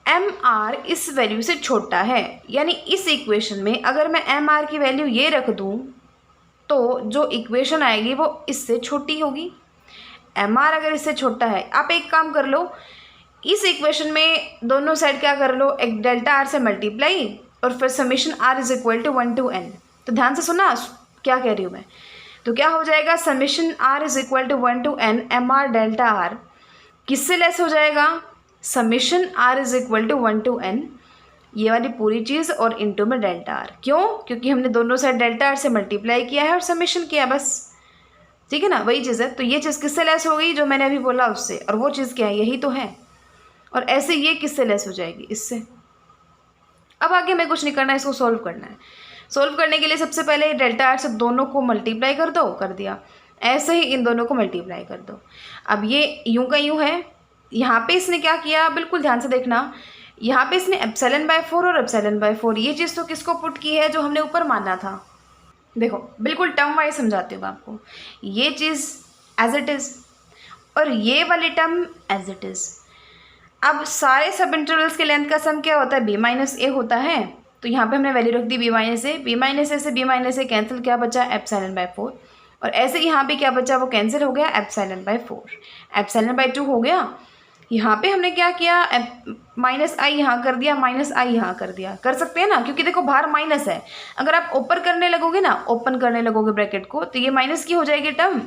MR इस वैल्यू से छोटा है, यानी इस इक्वेशन में अगर मैं MR की वैल्यू ये रख दूँ तो जो इक्वेशन आएगी वो इससे छोटी होगी। MR अगर इससे छोटा है, आप एक काम कर लो, इस इक्वेशन में दोनों साइड क्या कर लो, एक डेल्टा R से मल्टीप्लाई और फिर summation R is equal to 1 to n। तो ध्यान से सुना क्या कह रही हूँ मैं, तो क्या हो जाएगा, summation R is equal to 1 to n MR delta R किससे लेस हो जाएगा, summation R is equal to 1 to n, ये वाली पूरी चीज़ और इनटू में डेल्टा R। क्यों, क्योंकि हमने दोनों साइड डेल्टा R से मल्टीप्लाई किया है और समीशन किया, बस ठीक है ना, वही चीज़ है। तो ये चीज़ किससे लेस हो गई, जो मैंने अभी बोला उससे, और वो चीज़ क्या है, यही तो है। और ऐसे ये किससे लेस हो जाएगी, इससे। अब आगे मैं कुछ नहीं करना है, इसको सोल्व करना है। सोल्व करने के लिए सबसे पहले डेल्टा आर से दोनों को मल्टीप्लाई कर दो, कर दिया। ऐसे ही इन दोनों को मल्टीप्लाई कर दो। अब ये यूं का यूं है। यहाँ पे इसने क्या किया, बिल्कुल ध्यान से देखना, यहाँ पे इसने एप्सिलॉन बाय 4 और एप्सिलॉन बाय 4, ये चीज़ तो किसको पुट की है, जो हमने ऊपर माना था। देखो बिल्कुल टर्म वाइज समझाती हूँ आपको। ये चीज़ एज इट इज़ और ये वाली टर्म एज इट इज़। अब सारे सब इंटरवल्स के लेंथ का सम क्या होता है, बी माइनस ए होता है। तो यहाँ पे हमने वैल्यू रख दी B minus A. B minus A से बी माइनस ए कैंसिल, क्या बचा, एप्सिलॉन बाय 4। और ऐसे यहाँ पे क्या बचा, वो कैंसिल हो गया, एप्सिलॉन बाय 4। एप्सिलॉन बाय 2 हो गया। यहाँ पे हमने क्या किया, माइनस आई यहाँ कर दिया, माइनस आई यहाँ कर दिया। कर सकते हैं ना, क्योंकि देखो बाहर माइनस है। अगर आप ओपन करने लगोगे ना, ओपन करने लगोगे ब्रैकेट को, तो ये माइनस की हो जाएगी टर्म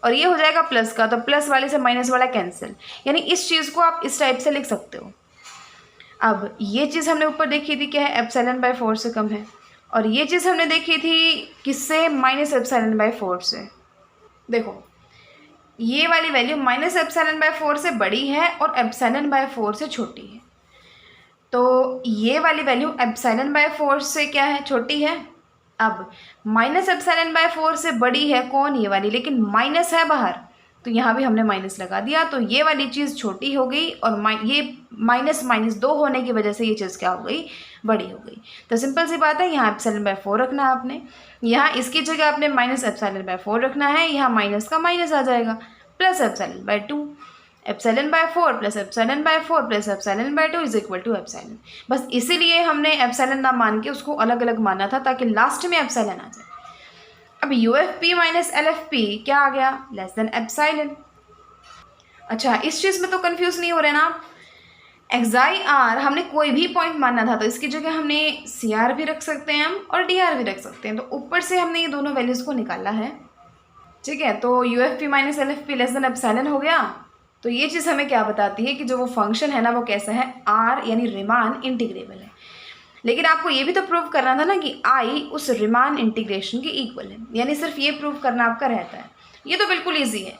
और ये हो जाएगा प्लस का। तो प्लस वाले से माइनस वाला कैंसिल। यानी इस चीज़ को आप इस टाइप से लिख सकते हो। अब ये चीज़ हमने ऊपर देखी थी क्या है, एप्सिलॉन बाय 4 से कम है। और ये चीज़ हमने देखी थी किससे, माइनस एप्सिलॉन बाय 4 से। देखो ये वाली वैल्यू माइनस एप्सिलॉन बाय 4 से बड़ी है और एप्सिलॉन बाय 4 से छोटी है। तो ये वाली वैल्यू एप्सिलॉन बाय 4 से क्या है, छोटी है। अब माइनस एप्सिलॉन बाय 4 से बड़ी है कौन, ये वाली, लेकिन माइनस है बाहर, तो यहाँ भी हमने माइनस लगा दिया। तो ये वाली चीज़ छोटी हो गई और ये माइनस माइनस 2 होने की वजह से ये चीज़ क्या हो गई, बड़ी हो गई। तो सिंपल सी बात है, यहाँ एप्सिलॉन बाय 4 रखना है आपने, यहाँ इसकी जगह आपने माइनस एप्सिलॉन बाय 4 रखना है। यहाँ माइनस का माइनस आ जाएगा, plus epsilon by 2। Epsilon by 4 plus epsilon by 4 plus epsilon by 2 is equal to epsilon. बस इसीलिए हमने एप्सिलॉन ना मान के उसको अलग अलग माना था, ताकि लास्ट में एप्सिलॉन आ जाए। अब U F P minus L F P क्या आ गया, लेस देन एप्सिलॉन। अच्छा, इस चीज़ में तो कंफ्यूज नहीं हो रहे ना आप। एक्साई आर हमने कोई भी पॉइंट मानना था, तो इसकी जगह हमने सी आर भी रख सकते हैं हम और डी आर भी रख सकते हैं। तो ऊपर से हमने ये दोनों वैल्यूज़ को निकाला है, ठीक है। तो U F P minus L F P less than epsilon हो गया। तो ये चीज़ हमें क्या बताती है कि जो वो फंक्शन है ना, वो कैसा है, आर यानी रिमान इंटीग्रेबल है। लेकिन आपको ये भी तो प्रूव करना था ना कि आई उस रिमान इंटीग्रेशन के इक्वल है, यानी सिर्फ ये प्रूव करना आपका रहता है। ये तो बिल्कुल ईजी है।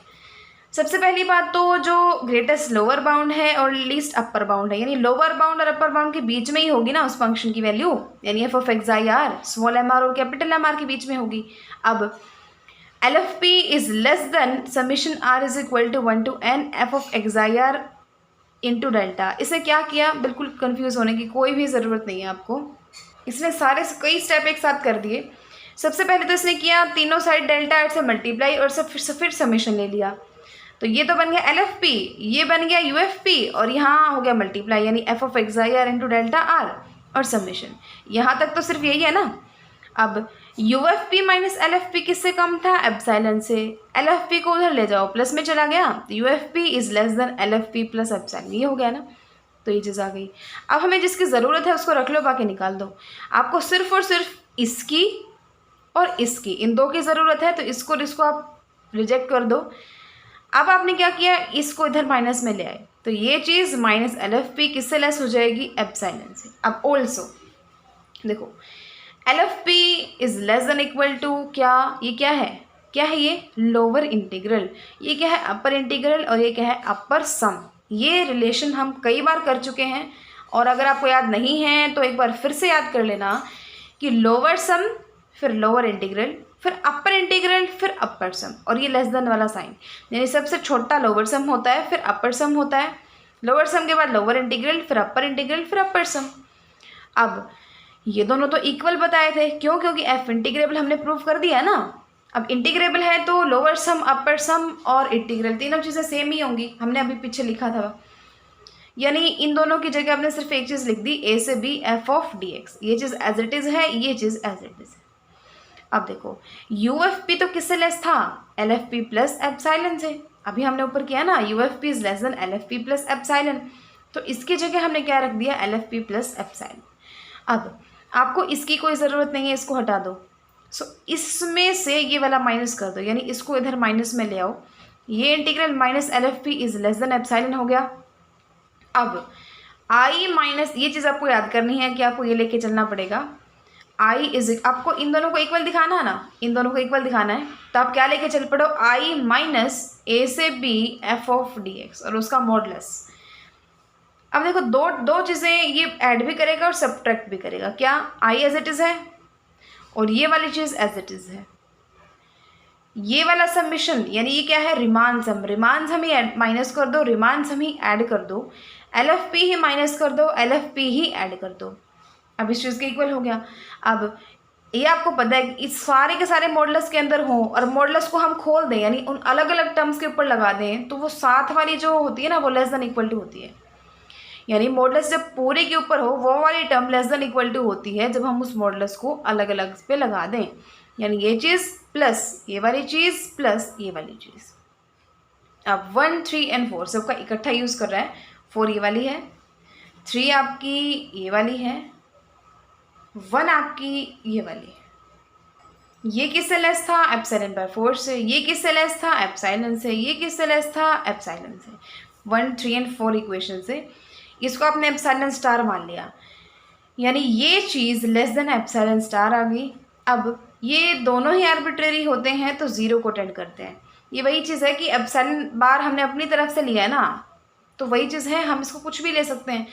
सबसे पहली बात तो जो ग्रेटेस्ट लोअर बाउंड है और लीस्ट अपर बाउंड है, यानी लोअर बाउंड और अपर बाउंड के बीच में ही होगी ना उस फंक्शन की वैल्यू, यानी F of X I R small M R और कैपिटल एम आर के बीच में होगी। अब L F P is less than summation are is equal to 1 to n F of X I R into delta. इसे क्या किया, बिल्कुल कंफ्यूज होने की कोई भी ज़रूरत नहीं है आपको। इसने सारे कई स्टेप एक साथ कर दिए। सबसे पहले तो इसने किया तीनों साइड डेल्टा आर से मल्टीप्लाई और फिर समीशन ले लिया। तो ये तो बन गया एल एफ पी, ये बन गया यू एफ पी, और यहाँ हो गया मल्टीप्लाई, यानी F of X I R into delta r और समीशन। यहाँ तक तो सिर्फ यही है ना। अब U F P minus L F P किससे कम था, एप्सिलॉन से। एल एफ पी को उधर ले जाओ, प्लस में चला गया, तो U F P is less then L F P plus epsilon, ये हो गया ना। तो ये चीज़ आ गई। अब हमें जिसकी ज़रूरत है उसको रख लो, बाकी निकाल दो। आपको सिर्फ और सिर्फ इसकी और इसकी, इन दो की ज़रूरत है, तो इसको और इसको आप रिजेक्ट कर दो। अब आपने क्या किया, इसको इधर माइनस में ले आए, तो ये चीज़ माइनस एल एफ पी किससे लेस हो जाएगी, एप्सिलॉन से। अब ऑल्सो देखो L F P is less than equal to क्या, ये क्या है ये लोअर इंटीग्रल, ये क्या है अपर इंटीग्रल, और ये क्या है अपर सम। ये रिलेशन हम कई बार कर चुके हैं, और अगर आपको याद नहीं है तो एक बार फिर से याद कर लेना कि लोअर सम फिर लोअर इंटीग्रल फिर अपर इंटीग्रल फिर अपर सम, और ये लेस देन वाला साइन, यानी सबसे छोटा लोअर सम होता है, फिर अपर सम होता है, लोअर सम के बाद लोअर इंटीग्रल फिर अपर इंटीग्रल फिर अपर सम। अब ये दोनों तो इक्वल बताए थे, क्यों, क्योंकि एफ इंटीग्रेबल हमने प्रूव कर दिया ना। अब इंटीग्रेबल है तो लोअर सम अपर सम और इंटीग्रल तीनों चीज़ें सेम ही होंगी, हमने अभी पीछे लिखा था। यानी इन दोनों की जगह आपने सिर्फ एक चीज़ लिख दी, ए से B F of D X, ये चीज़ एज इट इज़ है, ये चीज़ एज इट इज़ है। अब देखो यू एफ पी तो किससे लेस था, L F P plus epsilon से। अभी हमने ऊपर किया ना, U F P is less then L F P plus epsilon, तो इसकी जगह हमने क्या रख दिया, L F P plus epsilon. अब आपको इसकी कोई ज़रूरत नहीं है, इसको हटा दो। सो इसमें से ये वाला माइनस कर दो, यानी इसको इधर माइनस में ले आओ। ये integral minus L F P is less than epsilon हो गया। अब आई माइनस, ये चीज़ आपको याद करनी है कि आपको ये लेके चलना पड़ेगा, आई इज, आपको इन दोनों को इक्वल दिखाना है ना, इन दोनों को इक्वल दिखाना है, तो आप क्या लेके चल पड़ो, आई माइनस ए से B F of D X और उसका मॉडुलस। अब देखो दो चीज़ें ये ऐड भी करेगा और सब्ट्रैक्ट भी करेगा। क्या, आई एज इट इज़ है और ये वाली चीज़ एज इट इज़ है। ये वाला सबमिशन यानी ये क्या है, रिमान सम, रिमान सम ही माइनस कर दो, रिमान सम ही ऐड कर दो, एल एफ पी ही माइनस कर दो, एल एफ पी ही ऐड कर दो। अब इस चीज़ के इक्वल हो गया। अब ये आपको पता है कि इस सारे के सारे मॉडुलस के अंदर हों और मॉडुलस को हम खोल दें यानी उन अलग अलग टर्म्स के ऊपर लगा दें, तो वो साथ वाली जो होती है ना वो लेस देन इक्वल टू होती है। यानी मॉडुलस जब पूरे के ऊपर हो वो वाली term less than equal to होती है जब हम उस मॉडुलस को अलग अलग पे लगा दें। यानी ये चीज़ प्लस ये वाली चीज़ प्लस ये वाली चीज़। अब 1, 3 एंड 4 सबका इकट्ठा यूज़ कर रहा है। 4 ये वाली है, 3 आपकी ये वाली है, 1 आपकी ये वाली। ये किससे लेस था, एप्सिलॉन बाय 4 से। ये किससे लेस था, एप्सिलॉन से। ये किससे लेस था, एप्सिलॉन से। 1, 3 एंड 4 इक्वेशन से इसको आपने एप्सिलॉन स्टार मान लिया, यानी ये चीज़ लेस देन एप्सिलॉन स्टार आ गई। अब ये दोनों ही आर्बिट्रेरी होते हैं तो ज़ीरो को टेंड करते हैं। ये वही चीज़ है कि एप्सिलॉन बार हमने अपनी तरफ से लिया है ना, तो वही चीज़ है, हम इसको कुछ भी ले सकते हैं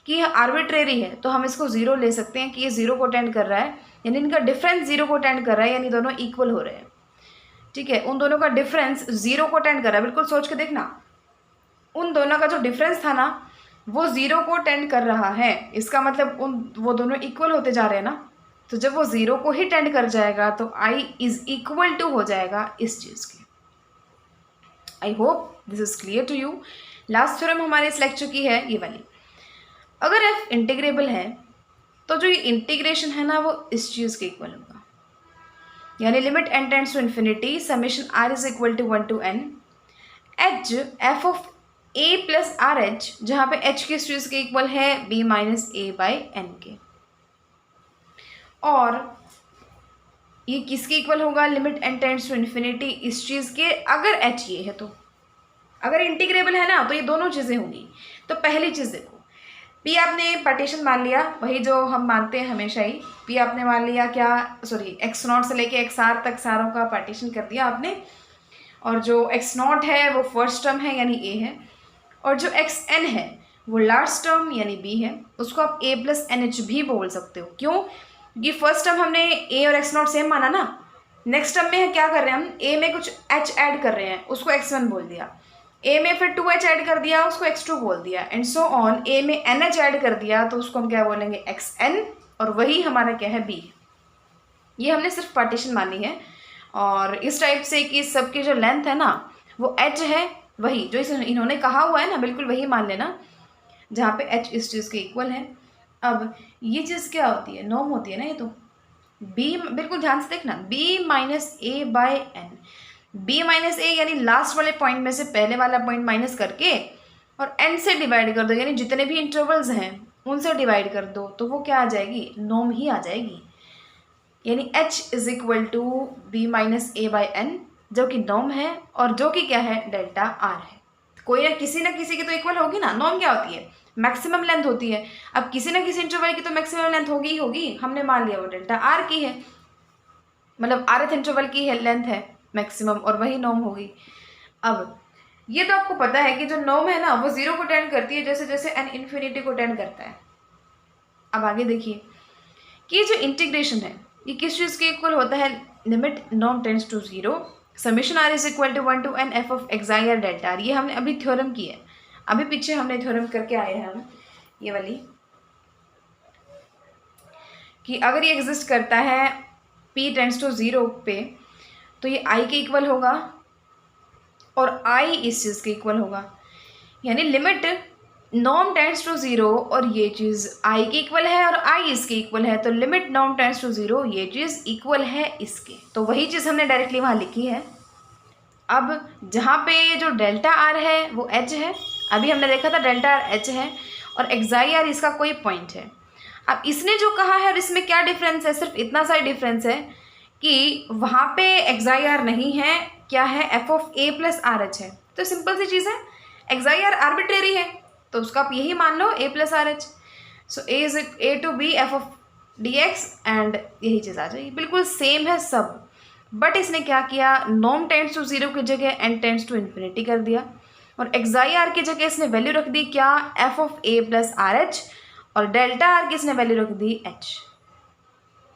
कि आर्बिट्रेरी है तो हम इसको ज़ीरो ले सकते हैं कि ये ज़ीरो को टेंड कर रहा है, यानी इनका डिफरेंस ज़ीरो को टेंड कर रहा है, यानी दोनों इक्वल हो रहे हैं। ठीक है, उन दोनों का डिफरेंस ज़ीरो को टेंड कर रहा है। बिल्कुल सोच के देखना, उन दोनों का जो डिफरेंस था ना वो ज़ीरो को टेंड कर रहा है, इसका मतलब वो दोनों इक्वल होते जा रहे हैं ना। तो जब वो ज़ीरो को ही टेंड कर जाएगा तो आई इज़ इक्वल टू हो जाएगा इस चीज़ के। I hope this is clear to you. Last theorem हमारे इस लेक्चर की है ये वाली। अगर एफ इंटीग्रेबल है तो जो ये इंटीग्रेशन है ना वो इस चीज़ के इक्वल होगा, यानी limit N tends to infinity summation are is equal to 1 to n H F of A plus R H, जहाँ पे एच किस चीज़ के इक्वल है, B minus A by N के। और ये किसके इक्वल होगा, limit N tends to infinity इस चीज़ के, अगर एच ये है तो। अगर इंटीग्रेबल है ना तो ये दोनों चीज़ें होंगी। तो पहली चीज़ देखो, पी आपने पार्टीशन मान लिया, वही जो हम मानते हैं हमेशा ही। पी आपने मान लिया क्या, सॉरी एक्स नॉट से लेके एक्स आर तक सारों का पार्टीशन कर दिया आपने, और जो एक्स नॉट है वो फर्स्ट टर्म है यानी ए है, और जो एक्स एन है वो लास्ट टर्म यानी बी है। उसको आप ए प्लस एन एच भी बोल सकते हो। क्यों, क्योंकि फर्स्ट टर्म हमने ए और एक्स नॉट सेम माना ना, नेक्स्ट टर्म में क्या कर रहे हैं हम, ए में कुछ एच ऐड कर रहे हैं, उसको एक्स वन बोल दिया, ए में फिर 2h ऐड कर दिया, उसको x2 बोल दिया, एंड सो ऑन। ए में nh ऐड कर दिया तो उसको हम क्या बोलेंगे, xn, और वही हमारा क्या है, b। ये हमने सिर्फ पार्टीशन मानी है। और इस टाइप से कि सबकी जो लेंथ है ना वो h है, वही जो इन्होंने कहा हुआ है ना बिल्कुल वही मान लेना, जहाँ पे h इस चीज़ के इक्वल है। अब ये चीज़ क्या होती है, नॉर्म होती है ना, ये तो b, बिल्कुल ध्यान से देखना, b minus A by N. b minus A यानी लास्ट वाले पॉइंट में से पहले वाला पॉइंट माइनस करके और n से डिवाइड कर दो, यानी जितने भी इंटरवल्स हैं उनसे डिवाइड कर दो, तो वो क्या आ जाएगी, नॉर्म ही आ जाएगी। यानी h is equal to B minus A by N, जो कि नॉर्म है और जो कि क्या है, डेल्टा आर है। कोई ना किसी की तो इक्वल होगी ना। नॉर्म क्या होती है, मैक्सिमम लेंथ होती है। अब किसी ना किसी इंटरवल की तो मैक्सिमम लेंथ होगी ही होगी, हमने मान लिया वो डेल्टा आर की है, मतलब आरथ इंटरवल की है लेंथ है मैक्सिमम, और वही नॉर्म होगी। अब ये तो आपको पता है कि जो नॉर्म है ना वो ज़ीरो को टेंड करती है जैसे जैसे एन इन्फिनिटी को टेंड करता है। अब आगे देखिए कि ये जो इंटीग्रेशन है ये किस चीज़ के इक्वल होता है, limit norm tends to zero summation are is equal to 1 to n F of X I R delta R. ये हमने अभी थ्योरम की है, अभी पीछे हमने थ्योरम करके आए हैं हम, ये वाली, कि अगर ये एग्जिस्ट करता है p टेंड्स टू ज़ीरो पे तो ये i के इक्वल होगा और i इस चीज़ के इक्वल होगा, यानी limit norm tends to zero और ये चीज़ i के इक्वल है और i इसके इक्वल है, तो limit norm tends to zero ये चीज़ इक्वल है इसके। तो वही चीज़ हमने डायरेक्टली वहाँ लिखी है। अब जहाँ पे जो डेल्टा आर है वो h है, अभी हमने देखा था डेल्टा आर h है, और एक्साई आर इसका कोई पॉइंट है। अब इसने जो कहा है और इसमें क्या डिफरेंस है, सिर्फ इतना सा ही डिफरेंस है कि वहाँ पे एक्साई आर नहीं है, क्या है, F of A plus R H है। तो सिंपल सी चीज़ है, एक्साई आर आर्बिट्रेरी है तो उसका आप यही मान लो A plus R H. So A is A to B F of dx and यही चीज़ आ जाएगी, बिल्कुल सेम है सब। बट इसने क्या किया, नॉर्म टेंड्स टू जीरो की जगह n टेंड्स टू इन्फिनिटी कर दिया, और एक्साई आर की जगह इसने वैल्यू रख दी क्या, f of a plus R H, और डेल्टा आर की इसने वैल्यू रख दी h।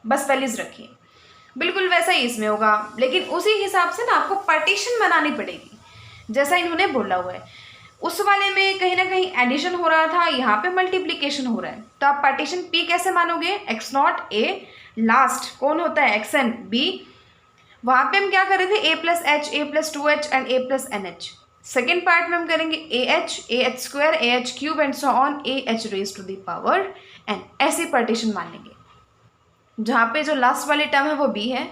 बस वैल्यूज रखिए, बिल्कुल वैसा ही इसमें होगा, लेकिन उसी हिसाब से ना आपको पार्टीशन बनानी पड़ेगी जैसा इन्होंने बोला हुआ है। उस वाले में कहीं ना कहीं एडिशन हो रहा था, यहाँ पे मल्टीप्लिकेशन हो रहा है, तो आप पार्टीशन P कैसे मानोगे, x नॉट a, लास्ट कौन होता है x n b, वहाँ पे हम क्या कर रहे थे a plus H, a plus two H and a plus N H. Second part में हम करेंगे a h square, a h cube and so on a h raise to the power n, ऐसी पार्टीशन मान लेंगे, जहाँ पे जो last वाली टर्म है वो b है।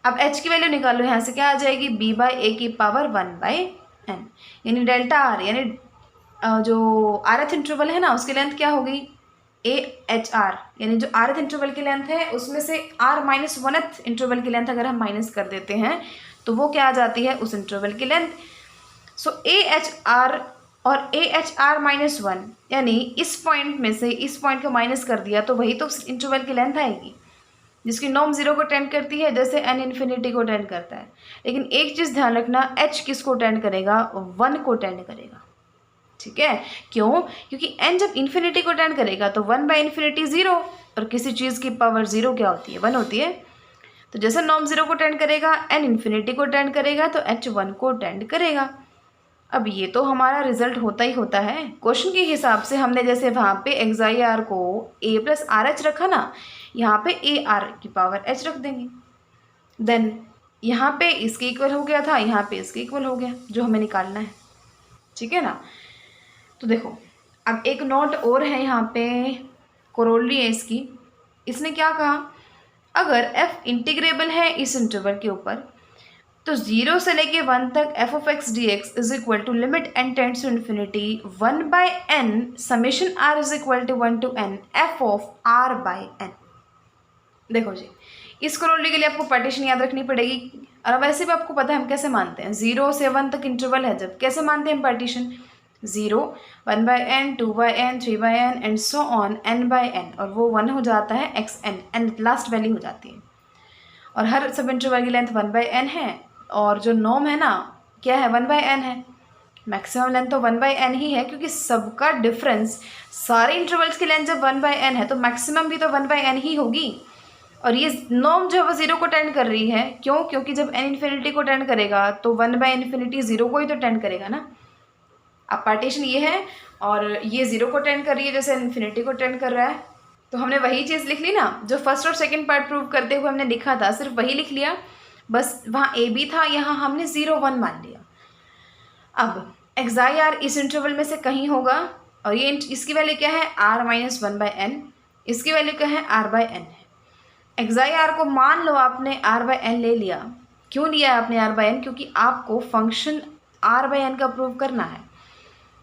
अब h की वैल्यू निकालो, यहाँ से क्या आ जाएगी, b बाई ए की पावर 1/n, यानी डेल्टा आर, यानी जो आरथ इंटरवल है ना उसकी लेंथ क्या होगी, AHR, यानी जो आरथ इंटरवल की लेंथ है उसमें से r माइनस 1th इंटरवल की लेंथ अगर हम माइनस कर देते हैं तो वो क्या आ जाती है, उस इंटरवल की लेंथ। सो AHR और AHR माइनस 1, यानी इस पॉइंट में से इस पॉइंट को माइनस कर दिया तो वही तो उस इंटरवल की लेंथ आएगी जिसकी नॉर्म 0 को टेंड करती है, जैसे n इन्फिनिटी को टेंड करता है। लेकिन एक चीज़ ध्यान रखना, h किसको टेंड करेगा, 1 को टेंड करेगा, ठीक है। क्यों, क्योंकि n जब इन्फिनिटी को टेंड करेगा तो 1/इन्फिनिटी 0, और किसी चीज़ की पावर 0 क्या होती है, 1 होती है। तो जैसे नॉर्म 0 को टेंड करेगा, n इन्फिनिटी को टेंड करेगा तो h 1 को टेंड करेगा। अब ये तो हमारा रिजल्ट होता ही होता है। क्वेश्चन के हिसाब से हमने जैसे वहाँ पे एक्साई आर को a प्लस आर एच रखा ना, यहाँ पे ए आर की पावर h रख देंगे, देन यहाँ पे इसके इक्वल हो गया था, यहाँ पे इसके इक्वल हो गया, जो हमें निकालना है, ठीक है ना। तो देखो अब एक नोट और है यहाँ पे, कोरोलरी है इसकी। इसने क्या कहा, अगर f इंटीग्रेबल है इस इंटरवल के ऊपर तो 0 से लेके 1 तक f of x dx is equal to limit n tends to infinity 1/n summation r is equal to 1 to n f of r/n। देखो जी, इस कोरोलरी के लिए आपको पार्टीशन याद रखनी पड़ेगी, और वैसे भी आपको पता है हम कैसे मानते हैं, 0 से 1 तक इंटरवल है जब, कैसे मानते हैं हम partition, 0 1/n 2/n 3/n and so on n/n, और वो 1 हो जाता है xn, n लास्ट वैल्यू हो जाती है, और हर सब इंटरवल की लेंथ 1/n है, और जो नॉर्म है ना क्या है, 1/n है। मैक्सिमम लेंथ तो 1/n ही है, क्योंकि सबका डिफरेंस, सारे इंटरवल्स की लेंथ जब 1/n है तो मैक्सिमम भी तो 1/n ही होगी। और ये नॉर्म जो है वो 0 को टेंड कर रही है, क्यों, क्योंकि जब n इन्फिनिटी को टेंड करेगा तो 1/इन्फिनिटी 0 को ही तो टेंड करेगा ना। अब पार्टीशन ये है, और ये 0 को टेंड कर रही है जैसे इन्फिनिटी को टेंड कर रहा है, तो हमने वही चीज़ लिख ली ना जो फर्स्ट और सेकंड पार्ट प्रूव करते हुए हमने लिखा था, सिर्फ वही लिख लिया, बस वहाँ ए बी था, यहाँ हमने 0 1 मान लिया। अब एक्साई आर इस इंटरवल में से कहीं होगा, और ये इसकी वैल्यू क्या है, r माइनस 1/n, इसकी वैल्यू क्या है, r/n है। एक्साई आर को मान लो आपने r/n ले लिया, क्यों लिया है आपने r/n, क्योंकि आपको फंक्शन r/n का प्रूव करना है,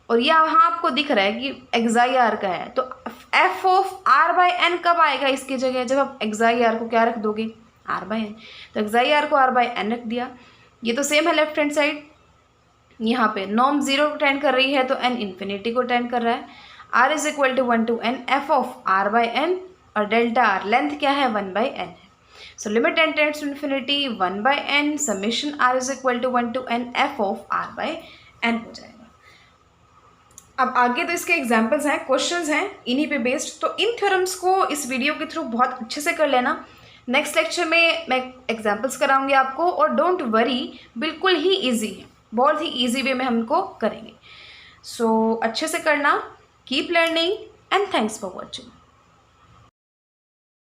और ये यहाँ आपको दिख रहा है कि एक्साई आर का है, तो f ऑफ r/n कब आएगा इसकी जगह, जब आप एक्साई आर को क्या रख दोगे, r/n, तो एक्साई आर को r/n रख दिया। ये तो सेम है लेफ्ट हैंड साइड, यहाँ पे नॉर्म 0 को टेंड कर रही है तो n इन्फिनिटी को टेंड कर रहा है, r is equal to 1 to n f of r/n, और डेल्टा आर लेंथ क्या है, 1/n है। So limit n tends to infinity 1/n summation r is equal to 1 to n f of r/n हो जाएगा। अब आगे तो इसके एग्जाम्पल्स हैं, क्वेश्चंस हैं इन्हीं पे बेस्ड, तो इन थ्योरम्स को इस वीडियो के थ्रू बहुत अच्छे से कर लेना। नेक्स्ट लेक्चर में मैं एग्जाम्पल्स कराऊंगी आपको, और डोंट वरी, बिल्कुल ही इजी है, बहुत ही इजी वे में हमको करेंगे। सो अच्छे से करना, keep learning and thanks for watching.